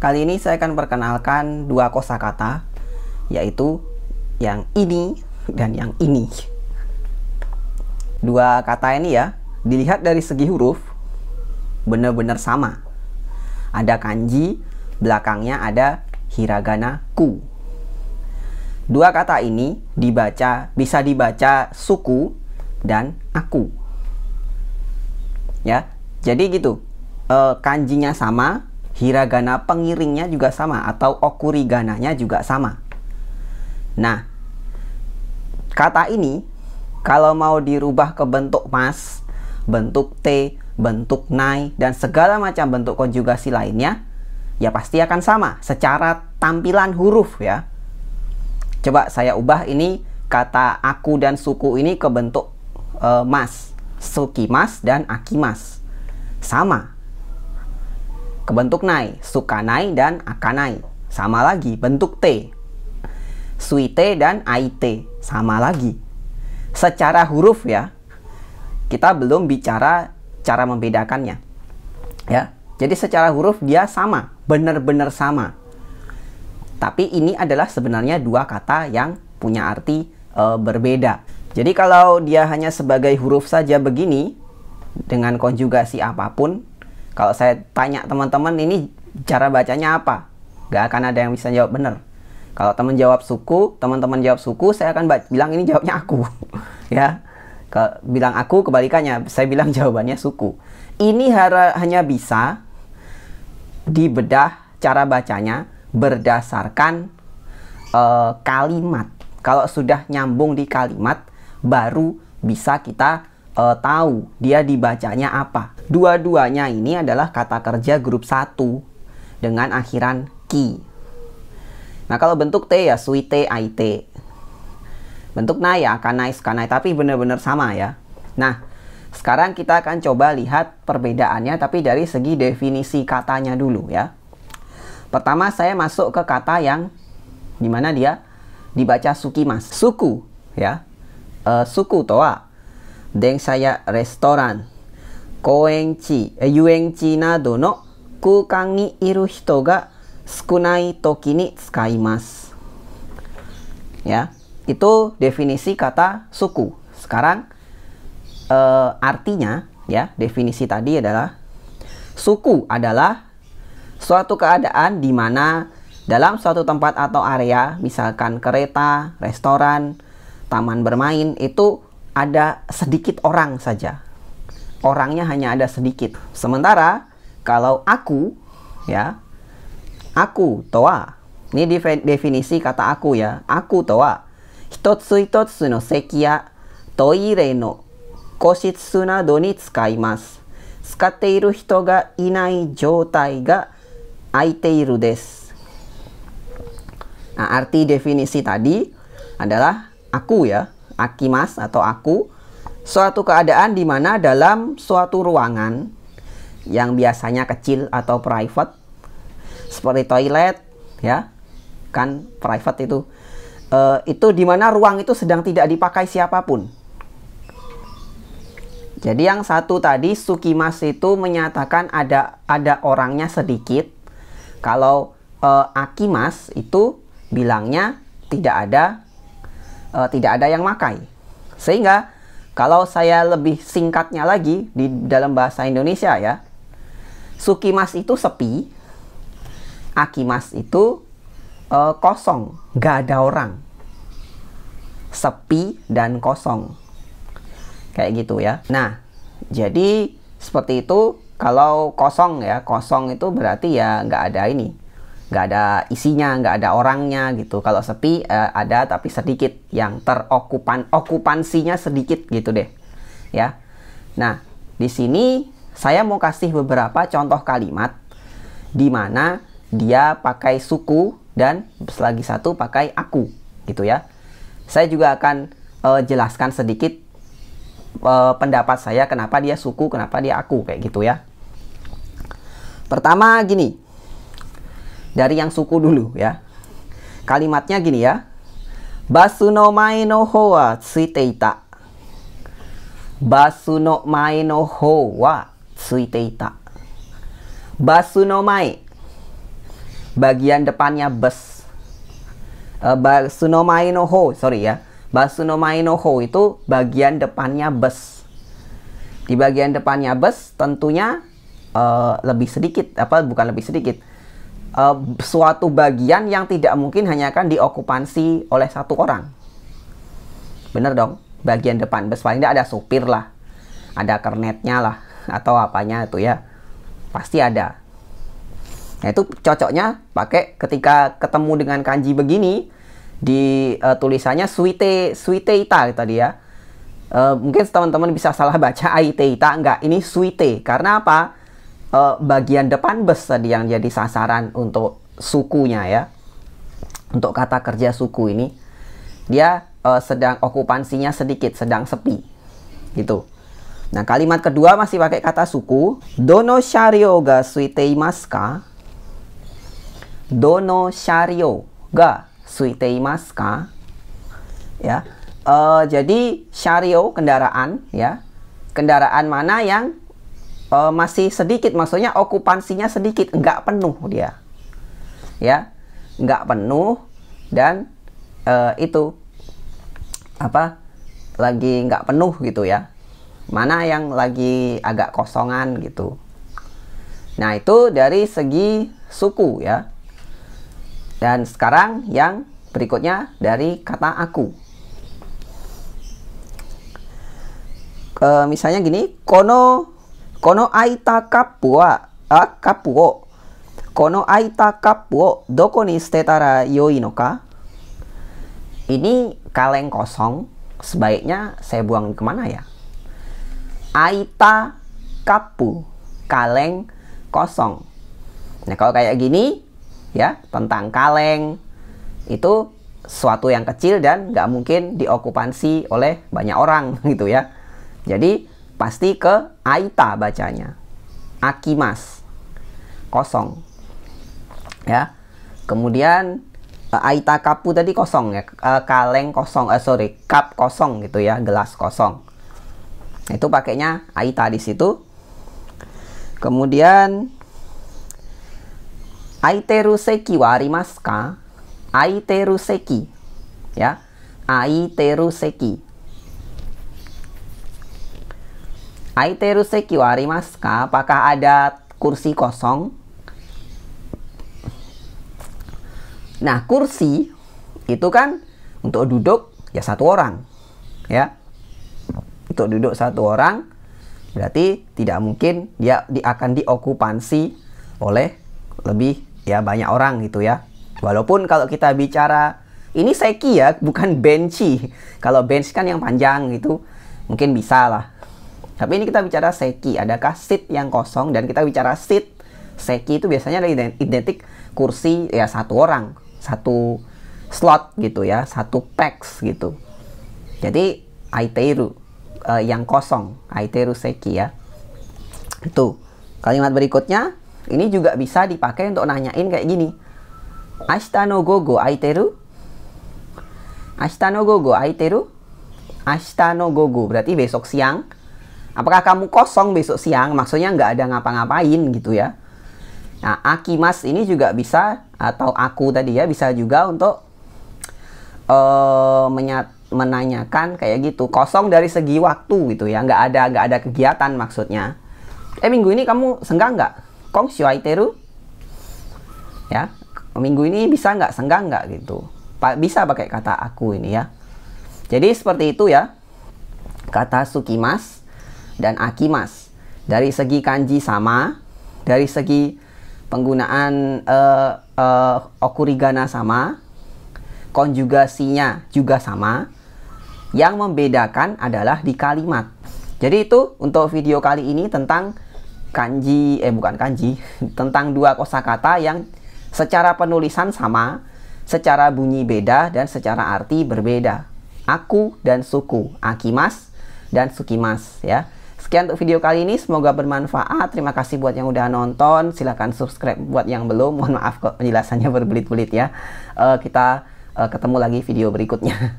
Kali ini saya akan perkenalkan dua kosakata, yaitu yang ini dan yang ini. Dua kata ini ya, dilihat dari segi huruf, benar-benar sama. Ada kanji, belakangnya ada hiragana ku. Dua kata ini bisa dibaca suku dan aku. Ya, jadi gitu. Kanjinya sama, hiragana pengiringnya juga sama, atau okurigananya juga sama. Nah, kata ini kalau mau dirubah ke bentuk mas, bentuk te, bentuk nai, dan segala macam bentuk konjugasi lainnya, ya pasti akan sama secara tampilan huruf ya. Coba saya ubah ini kata aku dan suku ini ke bentuk mas, sukimas dan akimas. Sama. Ke bentuk nai, sukanai dan akanai. Sama lagi. Bentuk te, suite dan aite. Sama lagi. Secara huruf ya, kita belum bicara cara membedakannya ya. Jadi secara huruf dia sama, benar-benar sama. Tapi ini adalah sebenarnya dua kata yang punya arti berbeda. Jadi kalau dia hanya sebagai huruf saja begini, dengan konjugasi apapun, kalau saya tanya teman-teman ini cara bacanya apa, gak akan ada yang bisa jawab benar. Kalau teman-teman jawab suku, saya akan bilang ini jawabnya aku. Ya, bilang aku kebalikannya, saya bilang jawabannya suku. Ini hanya bisa dibedah cara bacanya berdasarkan kalimat. Kalau sudah nyambung di kalimat, baru bisa kita tahu dia dibacanya apa. Dua-duanya ini adalah kata kerja grup 1 dengan akhiran ki. Nah, kalau bentuk te ya suite, aite. Bentuk nai ya akanai, sukanai, tapi benar-benar sama ya. Nah, sekarang kita akan coba lihat perbedaannya tapi dari segi definisi katanya dulu ya. Pertama saya masuk ke kata yang dimana dia dibaca sukimas. Suku ya. Suku toa Densaya restoran, koenchi, yuenchi nado no kukan ni iru hito ga sukunai toki ni tsukaimasu. Ya, itu definisi kata suku. Sekarang artinya ya, definisi tadi adalah suku adalah suatu keadaan di mana dalam suatu tempat atau area, misalkan kereta, restoran, taman bermain, itu ada sedikit orang saja. Orangnya hanya ada sedikit. Sementara kalau aku ya, aku toa, ini definisi kata aku ya. Aku toa hitotsu hitotsu no seki ya toire no koshitsu nado ni tsukaimasu. Tsukatte iru hito ga inai joutai ga aiteiru desu. Nah, arti definisi tadi adalah aku ya, akimas atau aku, suatu keadaan di mana dalam suatu ruangan yang biasanya kecil atau private, seperti toilet ya, kan private itu di mana ruang itu sedang tidak dipakai siapapun. Jadi yang satu tadi sukimas itu menyatakan ada orangnya sedikit. Kalau akimas itu bilangnya tidak ada yang makai. Sehingga kalau saya lebih singkatnya lagi di dalam bahasa Indonesia ya, sukimas itu sepi, akimas itu kosong, nggak ada orang. Sepi dan kosong, kayak gitu ya. Nah, jadi seperti itu. Kalau kosong ya, kosong itu berarti ya nggak ada ini, nggak ada isinya, nggak ada orangnya gitu. Kalau sepi ada tapi sedikit, yang okupansinya sedikit gitu deh ya. Nah, di sini saya mau kasih beberapa contoh kalimat di mana dia pakai suku dan lagi satu pakai aku gitu ya. Saya juga akan jelaskan sedikit pendapat saya kenapa dia suku, kenapa dia aku, kayak gitu ya. Pertama gini, dari yang suku dulu ya. Kalimatnya gini ya. Basu no mae no hou wa tsuite ita. Basu no mae no hou wa tsuite ita. Basu no mae. bagian depannya bus. Basunomai no ho, sorry ya. Basunomai no ho itu bagian depannya bus. Di bagian depannya bus tentunya lebih sedikit, bukan lebih sedikit. Suatu bagian yang tidak mungkin hanya akan diokupansi oleh satu orang. Bener dong, bagian depan bus paling tidak ada supir lah, ada kernetnya lah, atau apanya itu ya, pasti ada. Nah itu cocoknya pakai ketika ketemu dengan kanji begini, di tulisannya suite ita tadi ya. Mungkin teman-teman bisa salah baca aite ita, enggak, ini suite. Karena apa? Bagian depan bus tadi yang jadi sasaran untuk sukunya ya. Untuk kata kerja suku ini, dia sedang okupansinya sedikit, sedang sepi gitu. Nah kalimat kedua masih pakai kata suku. Dono sharyou ga suiteimasu ka? Dono sharyou ga suiteimasu ka? Ya, jadi sharyou kendaraan ya, kendaraan mana yang masih sedikit, maksudnya okupansinya sedikit, nggak penuh dia, ya, nggak penuh dan itu apa? Lagi nggak penuh gitu ya. Mana yang lagi agak kosongan gitu. Nah itu dari segi suku ya. Dan sekarang yang berikutnya dari kata aku. Misalnya gini, kono aita kappu wa kono aita kappu wo doko ni shitetara yoi no ka? Ini kaleng kosong sebaiknya saya buang kemana ya? Aita kappu, kaleng kosong. Nah kalau kayak gini ya, tentang kaleng itu suatu yang kecil dan nggak mungkin diokupansi oleh banyak orang gitu ya. Jadi pasti ke aita bacanya. Akimas, kosong ya. Kemudian aita kapu tadi kosong ya, kaleng kosong, cup kosong gitu ya, gelas kosong. Itu pakainya aita di situ. Kemudian aiteru seki wa arimasu ka? Aiteru seki ya, aiteru seki. Aiteru seki wa arimasu ka? Apakah ada kursi kosong? Nah, kursi itu kan untuk duduk ya satu orang ya. Untuk duduk satu orang berarti tidak mungkin dia akan diokupansi oleh lebih ya banyak orang gitu ya. Walaupun kalau kita bicara ini seki ya, bukan benchi. Kalau bench kan yang panjang gitu, mungkin bisa lah. Tapi ini kita bicara seki, adakah seat yang kosong? Dan kita bicara seat, seki itu biasanya identik kursi ya satu orang, satu slot gitu ya, satu pex gitu. Jadi aiteru yang kosong, aiteru seki ya. Itu kalimat berikutnya. Ini juga bisa dipakai untuk nanyain kayak gini. Ashita no gogo aiteru? Ashita no gogo aiteru? Ashita no gogo berarti besok siang. Apakah kamu kosong besok siang? Maksudnya nggak ada ngapa-ngapain gitu ya. Nah, akimas ini juga bisa, atau aku tadi ya, bisa juga untuk menanyakan kayak gitu. Kosong dari segi waktu gitu ya. Nggak ada kegiatan maksudnya. Minggu ini kamu senggang nggak? Kongshu aiteru? Ya, minggu ini bisa nggak, senggang nggak gitu. Bisa pakai kata aku ini ya. Jadi seperti itu ya. Kata sukimas dan akimas. Dari segi kanji sama, dari segi penggunaan okurigana sama, konjugasinya juga sama. Yang membedakan adalah di kalimat. Jadi itu untuk video kali ini tentang kanji, bukan kanji, tentang dua kosakata yang secara penulisan sama, secara bunyi beda, dan secara arti berbeda. Aku dan suku, akimas dan sukimas ya. Sekian untuk video kali ini, semoga bermanfaat. Terima kasih buat yang udah nonton. Silahkan subscribe buat yang belum. Mohon maaf kok penjelasannya berbelit-belit ya. Kita ketemu lagi video berikutnya.